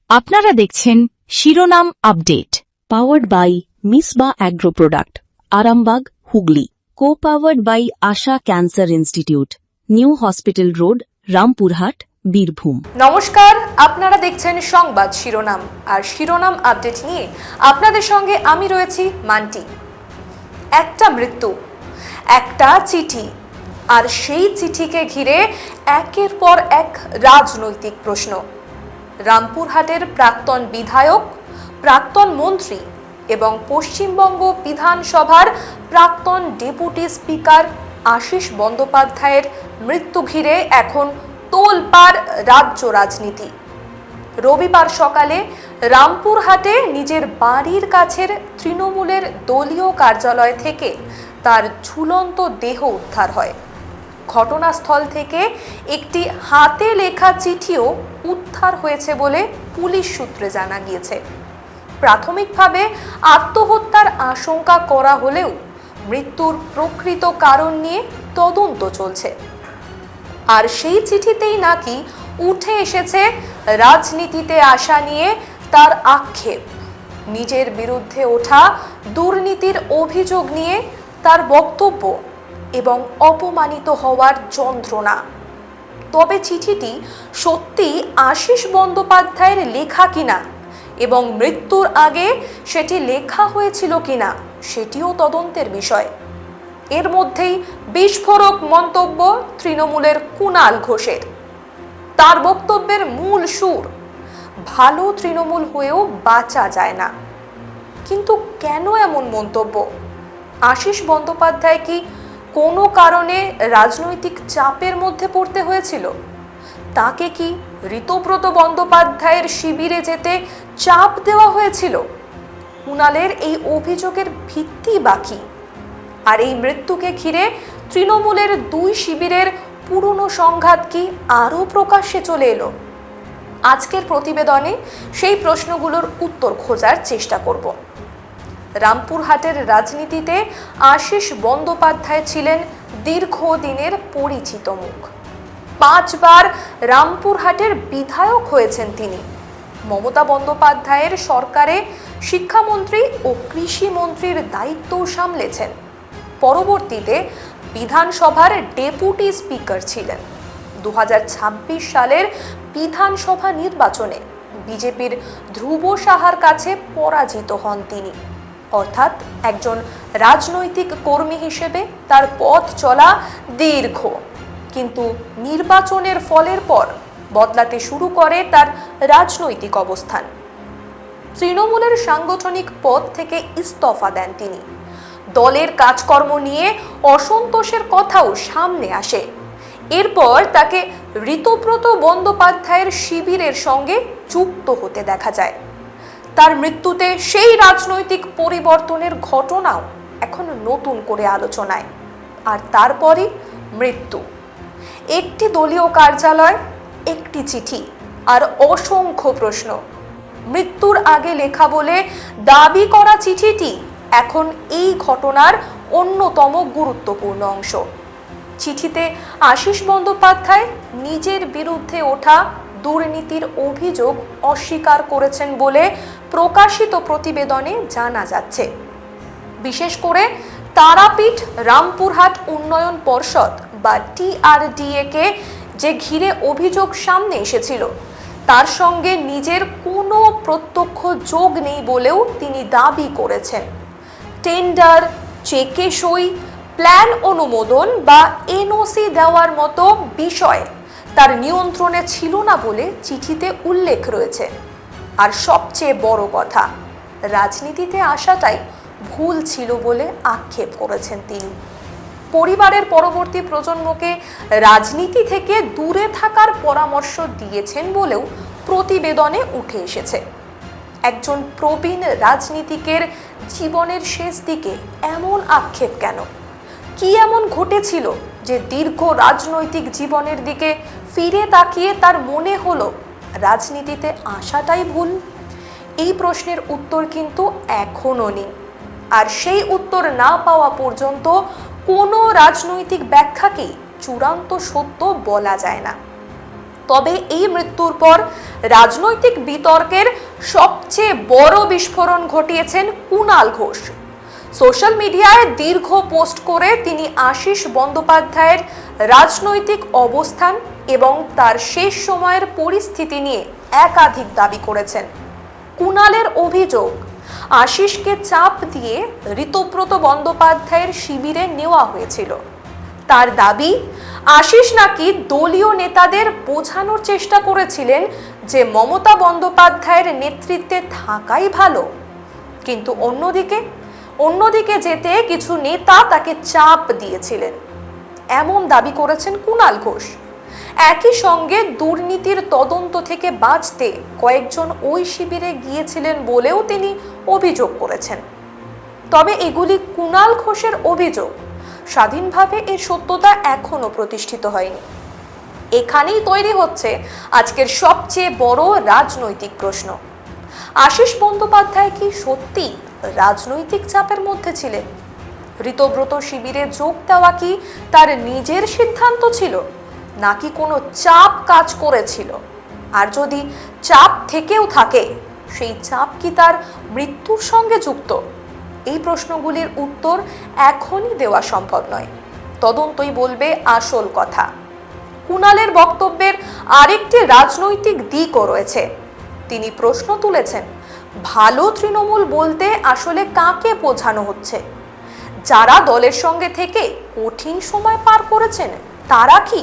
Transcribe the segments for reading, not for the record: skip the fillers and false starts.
আপনারা দেখছেন শিরোনাম update, powered by Misba agro product, Arambagh, Hooghly. Co-powered by Asha cancer institute, new hospital road, Rampurhat, Birbhum. নমস্কার, আপনারা দেখছেন সংবাদ শিরোনাম, আর শিরোনাম আপডেট নিয়ে আপনাদের সঙ্গে আমি রয়েছি মান্টি। একটা মৃত্যু, একটা চিঠি, আর সেই চিঠিকে ঘিরে একের পর এক রাজনৈতিক প্রশ্ন। রামপুরহাটের প্রাক্তন বিধায়ক, প্রাক্তন মন্ত্রী এবং পশ্চিমবঙ্গ বিধানসভার প্রাক্তন ডেপুটি স্পিকার আশিস বন্দ্যোপাধ্যায়ের মৃত্যু ঘিরে এখন তোলপাড় রাজ্য রাজনীতি। রবিবার সকালে রামপুরহাটে নিজের বাড়ির কাছের তৃণমূলের দলীয় কার্যালয় থেকে তার ঝুলন্ত দেহ উদ্ধার হয়। ঘটনাস্থল থেকে একটি হাতে লেখা চিঠিও উদ্ধার হয়েছে বলে পুলিশ সূত্রে জানা গিয়েছে। প্রাথমিকভাবে আত্মহত্যার আশঙ্কা করা হলেও মৃত্যুর প্রকৃত কারণ নিয়ে তদন্ত চলছে। আর সেই চিঠিতেই নাকি উঠে এসেছে রাজনীতিতে আসা নিয়ে তার আক্ষেপ, নিজের বিরুদ্ধে ওঠা দুর্নীতির অভিযোগ নিয়ে তার বক্তব্য এবং অপমানিত হওয়ার যন্ত্রণা। তবে চিঠিটি সত্যি আশিস বন্দ্যোপাধ্যায়ের লেখা কিনা এবং মৃত্যুর আগে সেটি লেখা হয়েছিল কিনা সেটিও তদন্তের বিষয়। এর মধ্যেই বিস্ফোরক মন্তব্য তৃণমূলের কুণাল ঘোষের। তার বক্তব্যের মূল সুর, ভালো তৃণমূল হয়েও বাঁচা যায় না। কিন্তু কেন এমন মন্তব্য? আশিস বন্দ্যোপাধ্যায় কি কোনো কারণে রাজনৈতিক চাপের মধ্যে পড়তে হয়েছিল? তাকে কি ঋতব্রত বন্দ্যোপাধ্যায়ের শিবিরে যেতে চাপ দেওয়া হয়েছিল? কুণালের এই অভিযোগের ভিত্তি বাকি। আর এই মৃত্যুকে ঘিরে তৃণমূলের দুই শিবিরের পুরনো সংঘাত কি আরও প্রকাশ্যে চলে এলো? আজকের প্রতিবেদনে সেই প্রশ্নগুলোর উত্তর খোঁজার চেষ্টা করব। রামপুরহাটের রাজনীতিতে আশিস বন্দ্যোপাধ্যায় ছিলেন দীর্ঘদিনের পরিচিত মুখ। 5 বার রামপুরহাটের বিধায়ক হয়েছেন তিনি। মমতা বন্দ্যোপাধ্যায়ের সরকারে শিক্ষামন্ত্রী ও কৃষিমন্ত্রীর দায়িত্বও সামলেছেন। পরবর্তীতে বিধানসভার ডেপুটি স্পিকার ছিলেন। 2026 সালের বিধানসভা নির্বাচনে বিজেপির ধ্রুব সাহার কাছে পরাজিত হন তিনি। অর্থাৎ একজন রাজনৈতিক কর্মী হিসেবে তার পথ চলা দীর্ঘ, কিন্তু নির্বাচনের ফলের পর বদলাতে শুরু করে তার রাজনৈতিক অবস্থান। তৃণমূলের সাংগঠনিক পদ থেকে ইস্তফা দেন তিনি। দলের কাজকর্ম নিয়ে অসন্তোষের কথাও সামনে আসে। এরপর তাকে ঋতব্রত বন্দ্যোপাধ্যায়ের শিবিরের সঙ্গে যুক্ত হতে দেখা যায়। তার মৃত্যুতে সেই রাজনৈতিক পরিবর্তনের ঘটনাও এখন নতুন করে আলোচনায়। আর তারপরই মৃত্যু। একটি দলীয় কার্যালয়, একটি চিঠি, আর অসংখ্য প্রশ্ন। মৃত্যুর আগে লেখা বলে দাবি করা চিঠিটি এখন এই ঘটনার অন্যতম গুরুত্বপূর্ণ অংশ। চিঠিতে আশিস বন্দ্যোপাধ্যায় নিজের বিরুদ্ধে ওঠা দুর্নীতির অভিযোগ অস্বীকার করেছেন বলে প্রকাশিত প্রতিবেদনে জানা যাচ্ছে। বিশেষ করে তারাপীঠ রামপুরহাট উন্নয়ন পর্ষদ বা TRDA কে যে ঘিরে অভিযোগ সামনে এসেছিল, তার সঙ্গে নিজের কোনো প্রত্যক্ষ যোগ নেই বলেও তিনি দাবি করেছেন। টেন্ডার, চেকে সই, প্ল্যান অনুমোদন বা NOC দেওয়ার মতো বিষয় তার নিয়ন্ত্রণে ছিল না বলে চিঠিতে উল্লেখ রয়েছে। আর সবচেয়ে বড় কথা, রাজনীতিতে আসাটাই ভুল ছিল বলে আক্ষেপ করেছেন তিনি। পরিবারের পরবর্তী প্রজন্মকে রাজনীতি থেকে দূরে থাকার পরামর্শ দিয়েছেন বলেও প্রতিবেদনে উঠে এসেছে। একজন প্রবীণ রাজনীতিকের জীবনের শেষ দিকে এমন আক্ষেপ কেন? কি এমন ঘটেছিল যে দীর্ঘ রাজনৈতিক জীবনের দিকে ফিরে তাকিয়ে তার মনে হলো রাজনীতিতে আসাটাই ভুল? এই প্রশ্নের উত্তর কিন্তু এখনো নেই। আর সেই উত্তর না পাওয়া পর্যন্ত কোনো রাজনৈতিক ব্যাখ্যাকেই চূড়ান্ত সত্য বলা যায় না। তবে এই মৃত্যুর পর রাজনৈতিক বিতর্কের সবচেয়ে বড় বিস্ফোরণ ঘটিয়েছেন কুণাল ঘোষ। সোশ্যাল মিডিয়ায় দীর্ঘ পোস্ট করে তিনি আশিস বন্দ্যোপাধ্যায়ের রাজনৈতিক অবস্থান এবং তার শেষ সময়ের পরিস্থিতি নিয়ে একাধিক দাবি করেছেন। কুণালের অভিযোগ, আশিসকে চাপ দিয়ে ঋতব্রত বন্দ্যোপাধ্যায়ের শিবিরে নেওয়া হয়েছিল। তার দাবি, আশিস নাকি দলীয় নেতাদের বোঝানোর চেষ্টা করেছিলেন যে মমতা বন্দ্যোপাধ্যায়ের নেতৃত্বে থাকাই ভালো, কিন্তু অন্যদিকে যেতে কিছু নেতা তাকে চাপ দিয়েছিলেন, এমন দাবি করেছেন কুণাল ঘোষ। একই সঙ্গে দুর্নীতির তদন্ত থেকে বাঁচতে কয়েকজন ওই শিবিরে গিয়েছিলেন বলেও তিনি অভিযোগ করেছেন। তবে এগুলি কুণাল ঘোষের অভিযোগ, স্বাধীনভাবে এর সত্যতা এখনো প্রতিষ্ঠিত হয়নি। এখানেই তৈরি হচ্ছে আজকের সবচেয়ে বড় রাজনৈতিক প্রশ্ন। আশিস বন্দ্যোপাধ্যায় কি সত্যি রাজনৈতিক চাপের মধ্যে ছিলেন? ঋতব্রত শিবিরে যোগ দেওয়া কি তার নিজের সিদ্ধান্ত ছিল, নাকি কোনো চাপ কাজ করেছিল? আর যদি চাপ থেকেও থাকে, সেই চাপ কি তার মৃত্যুর সঙ্গে যুক্ত? এই প্রশ্নগুলির উত্তর এখনই দেওয়া সম্ভব নয়, তদন্তই বলবে আসল কথা। কুণালের বক্তব্যের আরেকটি রাজনৈতিক দিকও রয়েছে। তিনি প্রশ্ন তুলেছেন, ভালো তৃণমূল বলতে আসলে কাকে বোঝানো হচ্ছে? যারা দলের সঙ্গে থেকে কঠিন সময় পার করেছেন তারা কি,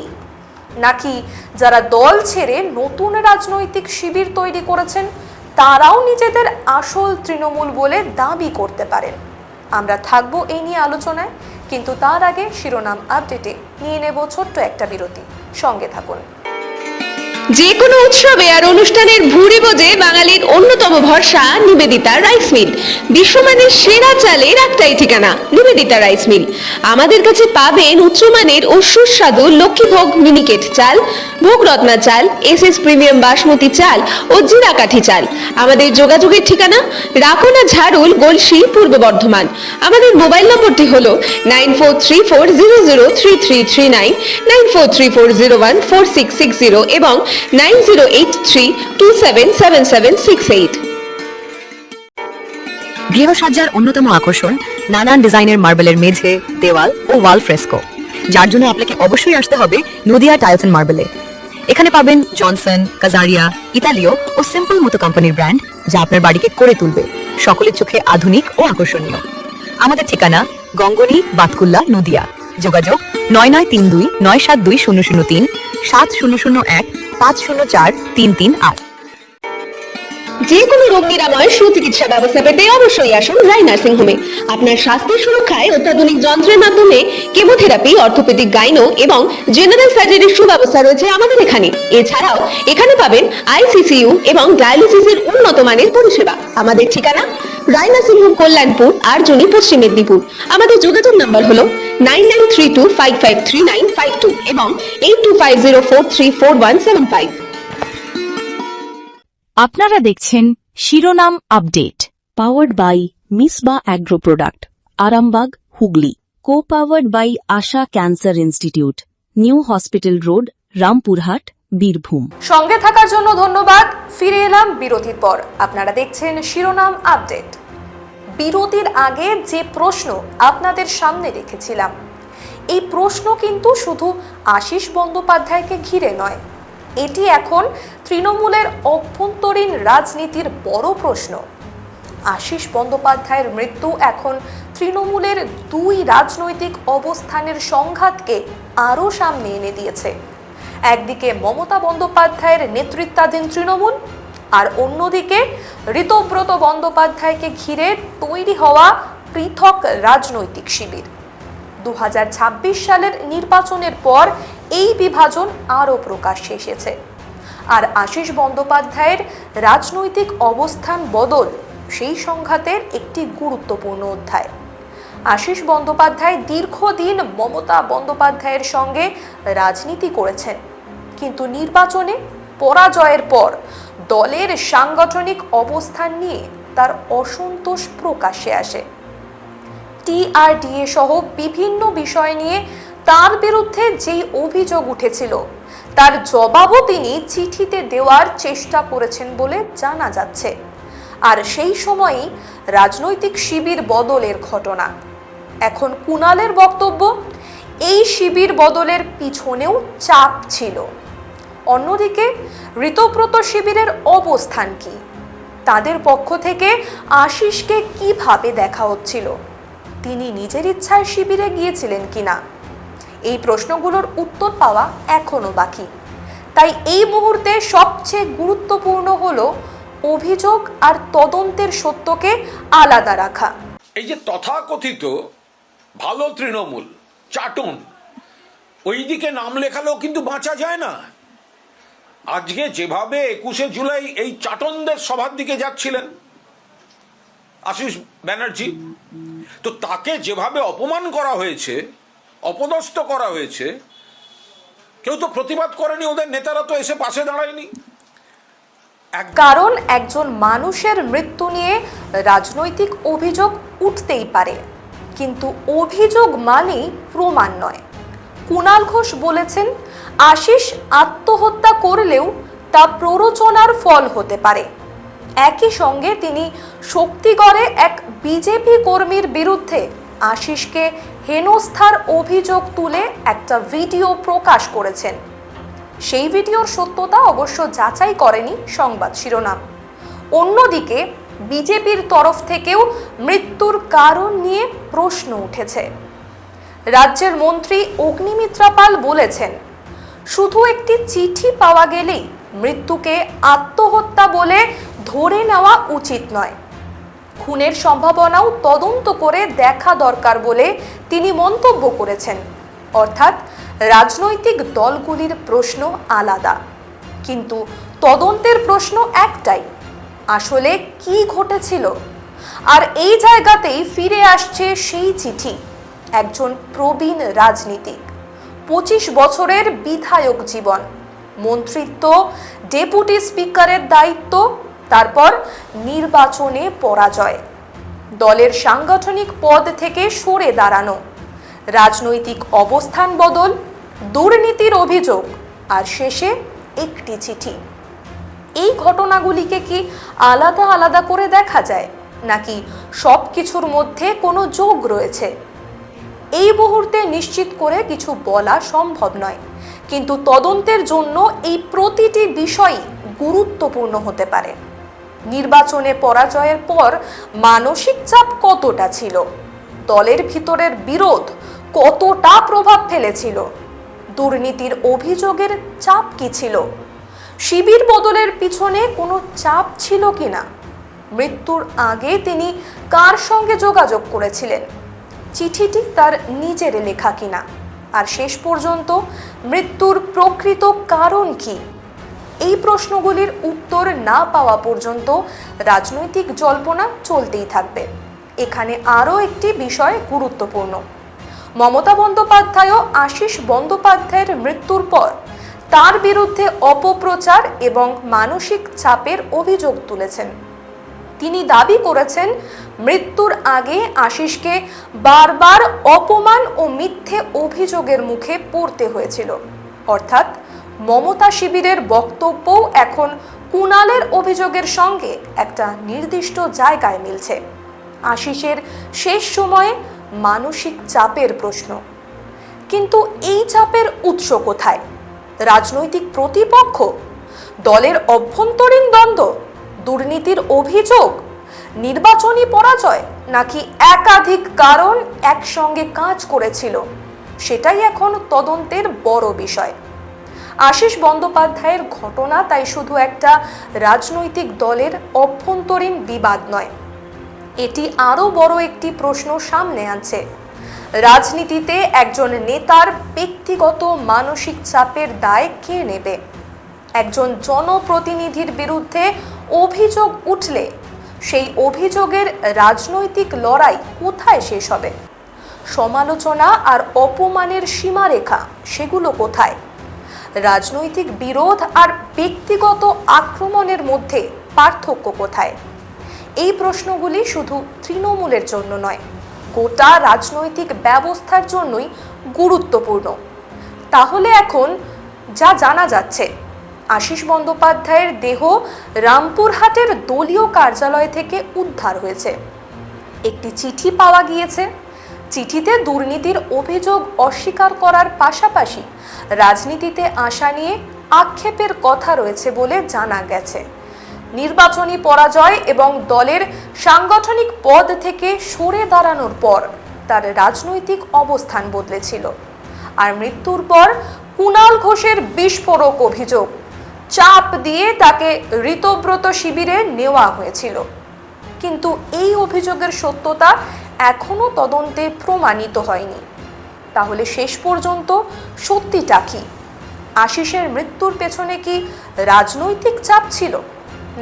নাকি যারা দল ছেড়ে নতুন রাজনৈতিক শিবির তৈরি করেছেন তারাও নিজেদের আসল তৃণমূল বলে দাবি করতে পারেন? আমরা থাকবো এই নিয়ে আলোচনায়, কিন্তু তার আগে শিরোনাম আপডেটে নিয়ে নেব ছোট্ট একটা বিরতি। সঙ্গে থাকুন। যে কোনো উৎসবে আর অনুষ্ঠানের ভুরি বোঝে বাঙালির অন্যতম ভরসা নিবেদিতা রাইস মিল। বিশ্বমানের সেরা চালের একটাই ঠিকানা, নিবেদিতা রাইস মিল। আমাদের কাছে পাবেন উচ্চমানের ও সুস্বাদু লক্ষ্মীভোগ মিনিকেট চাল, ভোগরত্না চাল, এসএস প্রিমিয়াম বাসমতি চাল ও জিরাকাঠি চাল। আমাদের যোগাযোগের ঠিকানা রাকোনা ঝাড়ুল, গলসি, পূর্ব বর্ধমান। আমাদের মোবাইল নম্বরটি হলো 9434003339, 9434014660 এবং 9083277768। গৃহসজ্জার অন্যতম আকর্ষণ নানান ডিজাইনের মার্বেলের মেঝে, দেওয়াল ও ওয়াল ফ্রেস্কো, যার জন্য আপনাকে অবশ্যই আসতে হবে নদিয়া টাইলস এন্ড মার্বেলে। এখানে পাবেন জনসন, কাজারিয়া, ইতালীয় ও সিম্পল মতো কোম্পানির ব্র্যান্ড, যা আপনার বাড়িকে করে তুলবে সকলের চোখে আধুনিক ও আকর্ষণীয়। আমাদের ঠিকানা গঙ্গনি, বাতকুল্লা, নদিয়া। যোগাযোগ 9932972003, 7001 504 338। যে কোনো রোগ নিরাময় সুচিকিৎসা ব্যবস্থা পেতে অবশ্যই আসুন রায় নার্সিং হোমে। আপনার স্বাস্থ্যের সুরক্ষায় অত্যাধুনিক যন্ত্রের মাধ্যমে কেমোথেরাপি, অর্থোপেডিক, গাইনো এবং জেনারেল সার্জারির সুব্যবস্থা রয়েছে আমাদের এখানে। এছাড়াও এখানে পাবেন আইসিসিইউ এবং ডায়ালিসিসের উন্নত মানের পরিষেবা। আমাদের ঠিকানা রায় নার্সিং হোম, কল্যাণপুর, আরজনি, পশ্চিম মেদিনীপুর। আমাদের যোগাযোগ নাম্বার হলো 9932553952 এবং 8250434175। আপনারা দেখছেন শিরোনাম update, powered by Misba agro product, Arambagh, Hooghly. Co powered by Asha cancer institute, new hospital road, Rampurhat, Birbhum. সঙ্গে থাকার জন্য ধন্যবাদ। ফিরে এলাম বিরতির পর। আপনারা দেখছেন শিরোনাম আপডেট। বিরতির আগে যে প্রশ্ন আপনাদের সামনে রেখেছিলাম, এই প্রশ্ন কিন্তু শুধু আশিস বন্দ্যোপাধ্যায়কে ঘিরে নয়, এটি এখন তৃণমূলের অভ্যন্তরীণ রাজনীতির বড় প্রশ্ন। আশিস বন্দ্যোপাধ্যায়ের মৃত্যু এখন তৃণমূলের দুই রাজনৈতিক অবস্থানের সংঘাতকে আরও সামনে এনে দিয়েছে। একদিকে মমতা বন্দ্যোপাধ্যায়ের নেতৃত্বাধীন তৃণমূল, আর অন্যদিকে ঋতব্রত বন্দ্যোপাধ্যায়কে ঘিরে তৈরি হওয়া পৃথক রাজনৈতিক শিবির। 2026 সালের নির্বাচনের পর এই বিভাজন আরও প্রকাশ্যে এসেছে। আর আশিস বন্দ্যোপাধ্যায়ের রাজনৈতিক অবস্থান বদল সেই সংঘাতের একটি গুরুত্বপূর্ণ অধ্যায়। আশিস বন্দ্যোপাধ্যায় দীর্ঘদিন মমতা বন্দ্যোপাধ্যায়ের সঙ্গে রাজনীতি করেছেন, কিন্তু নির্বাচনে পরাজয়ের পর দলের সাংগঠনিক অবস্থান নিয়ে তার অসন্তোষ প্রকাশ্যে আসে। টিআরডিএ সহ বিভিন্ন বিষয় নিয়ে তার বিরুদ্ধে যেই অভিযোগ উঠেছিল, তার জবাবও তিনি চিঠিতে দেওয়ার চেষ্টা করেছেন বলে জানা যাচ্ছে। আর সেই সময়ই রাজনৈতিক শিবির বদলের ঘটনা। এখন কুণালের বক্তব্য, এই শিবির বদলের পিছনেও চাপ ছিল। অন্যদিকে ঋতব্রত শিবিরের অবস্থান কি? তাদের পক্ষ থেকে আশিসকে কিভাবে দেখা হচ্ছিল? তিনি নিজের ইচ্ছায় শিবিরে গিয়েছিলেন কিনা? এই প্রশ্নগুলোর উত্তর পাওয়া এখনো বাকি। তাই এই মুহূর্তে সবচেয়ে গুরুত্বপূর্ণ হলো অভিযোগ আর তদন্তের সত্যকে আলাদা রাখা। এই যে তথাকথিত ভালো তৃণমূল চাটন, ওই দিকে নাম লেখালেও কিন্তু বাঁচা যায় না। আজকে যেভাবে 21শে জুলাই এই চাটনদের সভার দিকে যাচ্ছিলেন আশিস ব্যানার্জি, তো তাকে যেভাবে অপমান করা হয়েছে, অপদস্থ করা হয়েছে, কেউ তো প্রতিবাদ করেনি, ওদের নেতারা তো এসে পাশে দাঁড়ায়নি। কারণ একজন মানুষের মৃত্যু নিয়ে রাজনৈতিক অভিযোগ উঠতেই পারে, কিন্তু অভিযোগ মানেই প্রমাণ নয়। কুণাল ঘোষ বলেছেন, আশিস আত্মহত্যা করলেও তা প্ররোচনার ফল হতে পারে। একই সঙ্গে তিনি শক্তিগড়ে এক বিজেপি কর্মীর বিরুদ্ধে আশিসকে হেনস্থার অভিযোগ তুলে একটা ভিডিও প্রকাশ করেছেন। সেই ভিডিওর সত্যতা অবশ্য যাচাই করেনি সংবাদ শিরোনাম। অন্যদিকে বিজেপির তরফ থেকেও মৃত্যুর কারণ নিয়ে প্রশ্ন উঠেছে। রাজ্যের মন্ত্রী অগ্নিমিত্রা পাল বলেছেন, শুধু একটি চিঠি পাওয়া গেলেই মৃত্যুকে আত্মহত্যা বলে ধরে নেওয়া উচিত নয়। খুনের সম্ভাবনাও তদন্ত করে দেখা দরকার বলে তিনি মন্তব্য করেছেন। অর্থাৎ রাজনৈতিক দলগুলির প্রশ্ন আলাদা, কিন্তু তদন্তের প্রশ্ন একটাই, আসলে কি ঘটেছিল? আর এই জায়গাতেই ফিরে আসছে সেই চিঠি। একজন প্রবীণ রাজনীতিক, 25 বছরের বিধায়ক জীবন, মন্ত্রিত্ব, ডেপুটি স্পিকারের দায়িত্ব, তারপর নির্বাচনে পরাজয়, দলের সাংগঠনিক পদ থেকে সরে দাঁড়ানো, রাজনৈতিক অবস্থান বদল, দুর্নীতির অভিযোগ, আর শেষে একটি চিঠি। এই ঘটনাগুলিকে কি আলাদা আলাদা করে দেখা যায়, নাকি সব কিছুর মধ্যে কোনো যোগ রয়েছে? এই মুহূর্তে নিশ্চিত করে কিছু বলা সম্ভব নয়, কিন্তু তদন্তের জন্য এই প্রতিটি বিষয়ই গুরুত্বপূর্ণ হতে পারে। নির্বাচনে পরাজয়ের পর মানসিক চাপ কতটা ছিল? দলের ভিতরের বিরোধ কতটা প্রভাব ফেলেছিল? দুর্নীতির অভিযোগের চাপ কি ছিল? শিবির বদলের পিছনে কোনো চাপ ছিল কিনা? মৃত্যুর আগে তিনি কার সঙ্গে যোগাযোগ করেছিলেন? চিঠিটি তার নিজের লেখা কিনা? আর শেষ পর্যন্ত মৃত্যুর প্রকৃত কারণ কি? এই প্রশ্নগুলির উত্তর না পাওয়া পর্যন্ত রাজনৈতিক জল্পনা চলতেই থাকবে। এখানে আরও একটি বিষয় গুরুত্বপূর্ণ। মমতা বন্দ্যোপাধ্যায়ও আশিস বন্দ্যোপাধ্যায়ের মৃত্যুর পর তার বিরুদ্ধে অপপ্রচার এবং মানসিক চাপের অভিযোগ তুলেছেন। তিনি দাবি করেছেন, মৃত্যুর আগে আশিসকে বারবার অপমান ও মিথ্যে অভিযোগের মুখে পড়তে হয়েছিল। অর্থাৎ মমতা শিবিরের বক্তব্যও এখন কুণালের অভিযোগের সঙ্গে একটা নির্দিষ্ট জায়গায় মিলছে। আশিসের শেষ সময়ে মানসিক চাপের প্রশ্ন, কিন্তু এই চাপের উৎস কোথায়? রাজনৈতিক প্রতিপক্ষ, দলের অভ্যন্তরীণ দ্বন্দ্ব, দুর্নীতির অভিযোগ, নির্বাচনী পরাজয়, নাকি একাধিক কারণ একসঙ্গে কাজ করেছিল? সেটাই এখন তদন্তের বড় বিষয়। আশিস বন্দ্যোপাধ্যায়ের ঘটনা তাই শুধু একটা রাজনৈতিক দলের অভ্যন্তরীণ বিবাদ নয়, এটি আরও বড় একটি প্রশ্ন সামনে আনছে। রাজনীতিতে একজন নেতার ব্যক্তিগত মানসিক চাপের দায় কে নেবে? একজন জনপ্রতিনিধির বিরুদ্ধে অভিযোগ উঠলে সেই অভিযোগের রাজনৈতিক লড়াই কোথায় শেষ হবে? সমালোচনা আর অপমানের সীমারেখা সেগুলো কোথায়? রাজনৈতিক বিরোধ আর ব্যক্তিগত আক্রমণের মধ্যে পার্থক্য কোথায়? এই প্রশ্নগুলি শুধু তৃণমূলের জন্য নয়, গোটা রাজনৈতিক ব্যবস্থার জন্যই গুরুত্বপূর্ণ। তাহলে এখন যা জানা যাচ্ছে, আশিস বন্দ্যোপাধ্যায়ের দেহ রামপুরহাটের দলীয় কার্যালয় থেকে উদ্ধার হয়েছে। একটি চিঠি পাওয়া গিয়েছে। চিঠিতে দুর্নীতির অভিযোগ অস্বীকার করার পাশাপাশি রাজনীতিতে আসা নিয়ে আক্ষেপের কথা রয়েছে বলে জানা গেছে। নির্বাচনী পরাজয় এবং দলের সাংগঠনিক পদ থেকে সরে দাঁড়ানোর পর তার রাজনৈতিক অবস্থান বদলেছিল। আর মৃত্যুর পর কুণাল ঘোষের বিস্ফোরক অভিযোগ, চাপ দিয়ে তাকে ঋতব্রত শিবিরে নেওয়া হয়েছিল। কিন্তু এই অভিযোগের সত্যতা এখনো তদন্তে প্রমাণিত হয়নি। তাহলে শেষ পর্যন্ত সত্যিটা কি? আশিসের মৃত্যুর পেছনে কি রাজনৈতিক চাপ ছিল,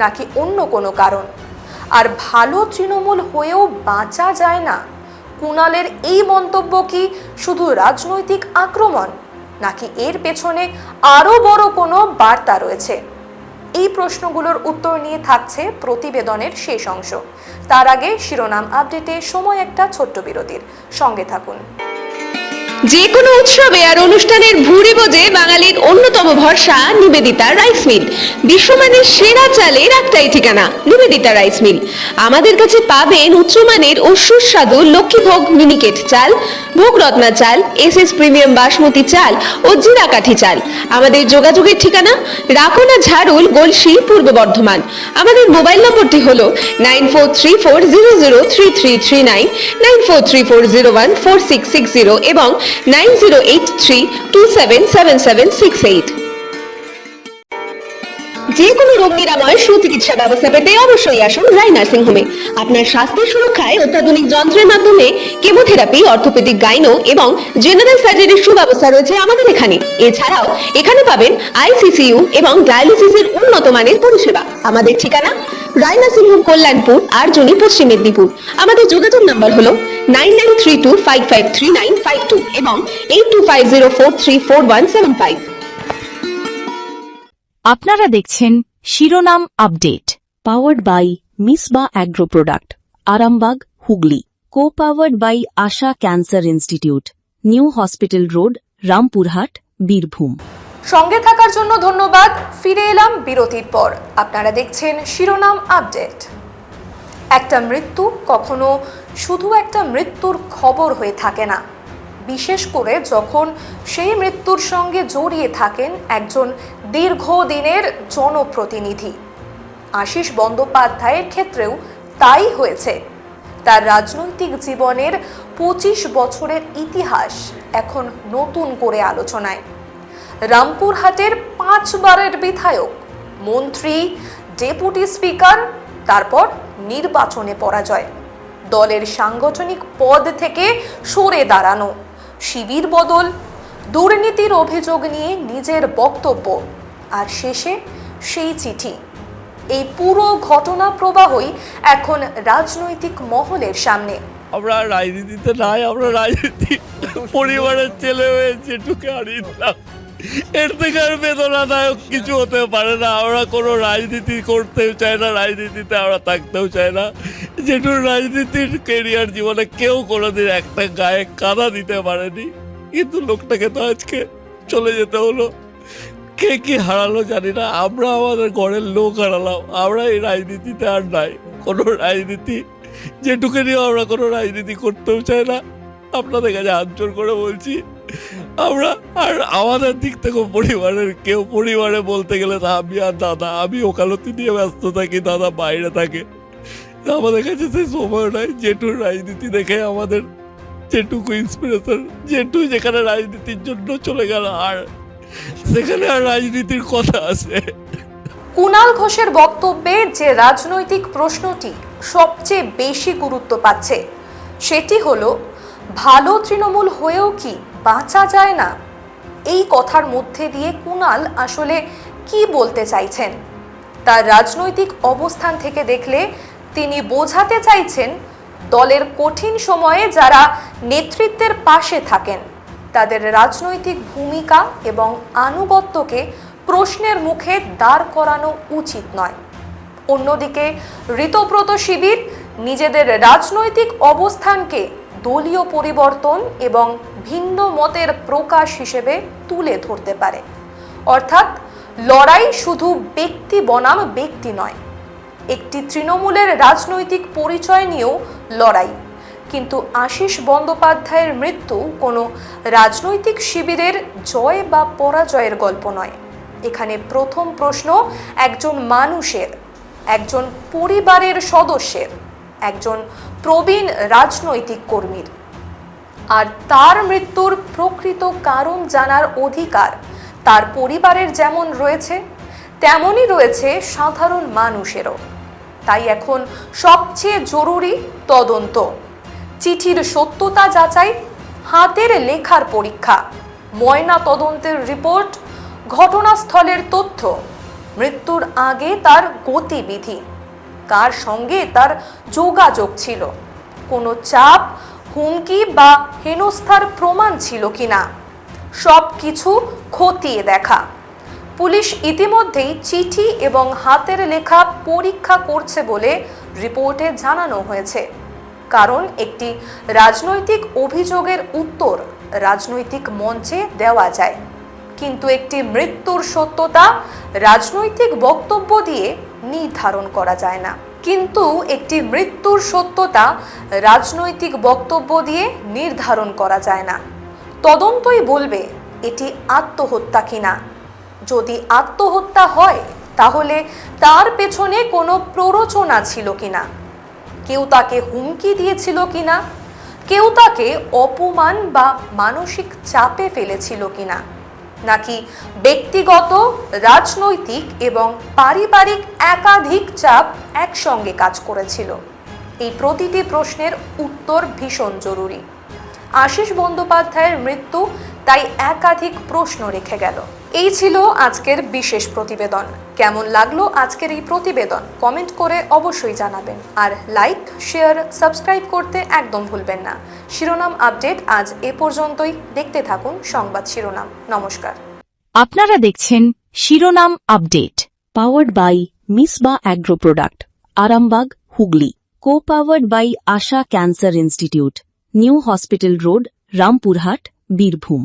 নাকি অন্য কোনো কারণ? আর ভালো তৃণমূল হয়েও বাঁচা যায় না, কুণালের এই মন্তব্য কি শুধু রাজনৈতিক আক্রমণ, নাকি এর পেছনে আরও বড় কোনো বার্তা রয়েছে? এই প্রশ্নগুলোর উত্তর নিয়ে থাকছে প্রতিবেদনের শেষ অংশ। তার আগে শিরোনাম আপডেটে সময় একটা ছোট্ট বিরতির। সঙ্গে থাকুন। যে কোনো উৎসবে আর অনুষ্ঠানের ভুরি বোঝে বাঙালির অন্যতম ভরসা নিবেদিতা রাইস মিল। বিশ্বমানের সেরা চালের একটাই ঠিকানা, নিবেদিতা রাইস মিল। আমাদের কাছে পাবেন উচ্চমানের ও সুস্বাদু লক্ষ্মীভোগ মিনিকেট চাল, ভোগরত্না চাল, এসএস প্রিমিয়াম বাসমতি চাল ও জিরাকাঠি চাল। আমাদের যোগাযোগের ঠিকানা রাকোনা ঝাড়ুল, গলসি, পূর্ব বর্ধমান। আমাদের মোবাইল নম্বরটি হলো 9434003339, 9434014660 এবং 9083277768। যে কোনো রোগ নিরাময় সুচিকিৎসা ব্যবস্থা পেতে অবশ্যই আসুন রায় নার্সিং হোমে। আপনার স্বাস্থ্যের সুরক্ষায় অত্যাধুনিক যন্ত্রের মাধ্যমে কেমোথেরাপি, অর্থোপেডিক, গাইনো এবং জেনারেল সার্জারির সুব্যবস্থা রয়েছে আমাদের এখানে। এছাড়াও এখানে পাবেন আইসিসিইউ এবং ডায়ালিসিসের উন্নত মানের পরিষেবা। আমাদের ঠিকানা রায় নার্সিং হোম, কল্যাণপুর, আরজনি, পশ্চিম মেদিনীপুর। আমাদের যোগাযোগ নাম্বার হলো 9932553952 এবং 8250434175। আপনারা দেখছেন শিরোনাম update, powered by Misba agro product, Arambagh, Hooghly. Co powered by Asha cancer institute, new hospital road, Rampurhat, Birbhum. সঙ্গে থাকার জন্য ধন্যবাদ। ফিরে এলাম বিরতির পর। আপনারা দেখছেন শিরোনাম আপডেট। একটা মৃত্যু কখনো শুধু একটা মৃত্যুর খবর হয়ে থাকে না, বিশেষ করে যখন সেই মৃত্যুর সঙ্গে জড়িয়ে থাকেন একজন দীর্ঘদিনের জনপ্রতিনিধি। আশিস বন্দ্যোপাধ্যায়ের ক্ষেত্রেও তাই হয়েছে। তার রাজনৈতিক জীবনের 25 বছরের ইতিহাস এখন নতুন করে আলোচনায়। রামপুরহাটের 5 বারের বিধায়ক, মন্ত্রী, ডেপুটি স্পিকার, তারপর নির্বাচনে পরাজয়, দলের সাংগঠনিক পদ থেকে সরে দাঁড়ানো, শিবির বদল, দুর্নীতির অভিযোগ নিয়ে নিজের বক্তব্য, আর শেষে সেই চিঠি। এই পুরো ঘটনা প্রবাহই এখন রাজনৈতিক মহলের সামনে। আমরা রাজনীতিতে নাই, আমরা রাজনীতি পরিবারের ছেলে হয়ে যেটুকু হারিয়ে দিলাম, এর থেকে আর বেদনাদায়ক কিছু হতে পারে না। আমরা কোনো রাজনীতি করতেও চাই না, রাজনীতিতে আমরা থাকতেও চাই না। যেটুকু রাজনীতির কেরিয়ার জীবনে কেউ কোনোদিন একটা গায়ে কাদা দিতে পারেনি, কিন্তু লোকটাকে তো আজকে চলে যেতে হলো। কে কি হারালো জানি না, আমরা আমাদের ঘরের লোক হারালাম। আমরা এই রাজনীতিতে আর নাই, কোনো রাজনীতি যেটুকু নিয়ে আমরা কোনো রাজনীতি করতেও চাই না। আপনাদের কাছে হাত জোর করে বলছি, আমরা আর আমাদের দিক থেকে পরিবারের কেউ, পরিবারে বলতে গেলে আমি আর দাদা, আমি ওকালতি নিয়ে ব্যস্ত থাকি, দাদা বাইরে থাকে, আমাদের কাছে সেই সময় নয়। জেঠুর রাজনীতি দেখে আমাদের যেটুকু ইন্সপিরেশন, জেঠু যেখানে রাজনীতির জন্য চলে গেল, আর সেখানে আর রাজনীতির কথা আছে। কুণাল ঘোষের বক্তব্যে যে রাজনৈতিক প্রশ্নটি সবচেয়ে বেশি গুরুত্ব পাচ্ছে সেটি হলো, ভালো তৃণমূল হয়েও কি বাঁচা যায় না? এই কথার মধ্যে দিয়ে কুণাল আসলে কি বলতে চাইছেন? তার রাজনৈতিক অবস্থান থেকে দেখলে তিনি বোঝাতে চাইছেন, দলের কঠিন সময়ে যারা নেতৃত্বের পাশে থাকেন তাদের রাজনৈতিক ভূমিকা এবং আনুগত্যকে প্রশ্নের মুখে দাঁড় করানো উচিত নয়। অন্যদিকে ঋতব্রত শিবির নিজেদের রাজনৈতিক অবস্থানকে দলীয় পরিবর্তন এবং ভিন্ন মতের প্রকাশ হিসেবে তুলে ধরতে পারে। অর্থাৎ লড়াই শুধু ব্যক্তি বনাম ব্যক্তি নয়, একটি তৃণমূলের রাজনৈতিক পরিচয় নিয়েও লড়াই। কিন্তু আশিস বন্দ্যোপাধ্যায়ের মৃত্যু কোনো রাজনৈতিক শিবিরের জয় বা পরাজয়ের গল্প নয়। এখানে প্রথম প্রশ্ন একজন মানুষের, একজন পরিবারের সদস্যের, একজন প্রবীণ রাজনৈতিক কর্মীর। আর তার মৃত্যুর প্রকৃত কারণ জানার অধিকার তার পরিবারের যেমন রয়েছে, তেমনই রয়েছে সাধারণ মানুষেরও। তাই এখন সবচেয়ে জরুরি তদন্ত, চিঠির সত্যতা যাচাই, হাতের লেখার পরীক্ষা, ময়না তদন্তের রিপোর্ট, ঘটনাস্থলের তথ্য, মৃত্যুর আগে তার গতিবিধি, কার সঙ্গে তার যোগাযোগ ছিল, কোনো চাপ, হুমকি বা হেনস্থার প্রমাণ ছিল কিনা, সব কিছু খতিয়ে দেখা। পুলিশ ইতিমধ্যেই চিঠি এবং হাতের লেখা পরীক্ষা করছে বলে রিপোর্টে জানানো হয়েছে। কারণ একটি রাজনৈতিক অভিযোগের উত্তর রাজনৈতিক মঞ্চে দেওয়া যায়, কিন্তু একটি মৃত্যুর সত্যতা রাজনৈতিক বক্তব্য দিয়ে নির্ধারণ করা যায় না। কিন্তু একটি মৃত্যুর সত্যতা রাজনৈতিক বক্তব্য দিয়ে নির্ধারণ করা যায় না। তদন্তই বলবে এটি আত্মহত্যা কিনা। যদি আত্মহত্যা হয় তাহলে তার পেছনে কোনো প্ররোচনা ছিল কিনা, কেউ তাকে হুমকি দিয়েছিল কিনা, কেউ তাকে অপমান বা মানসিক চাপে ফেলেছিল কিনা, নাকি ব্যক্তিগত, রাজনৈতিক এবং পারিবারিক একাধিক চাপ একসঙ্গে কাজ করেছিল। এই প্রতিটি প্রশ্নের উত্তর ভীষণ জরুরি। আশিস বন্দ্যোপাধ্যায়ের মৃত্যু তাই একাধিক প্রশ্ন রেখে গেল। এই ছিল আজকের বিশেষ প্রতিবেদন। কেমন লাগলো আজকের এই প্রতিবেদন কমেন্ট করে অবশ্যই জানাবেন, আর লাইক, শেয়ার, সাবস্ক্রাইব করতে একদম ভুলবেন না। শিরোনাম আপডেট আজ এ পর্যন্তই। দেখতে থাকুন সংবাদ শিরোনাম। নমস্কার। আপনারা দেখছেন শিরোনাম update, powered by Misba agro product, Arambagh, Hooghly. Co-powered by Asha cancer institute, new hospital road, Rampurhat, Birbhum.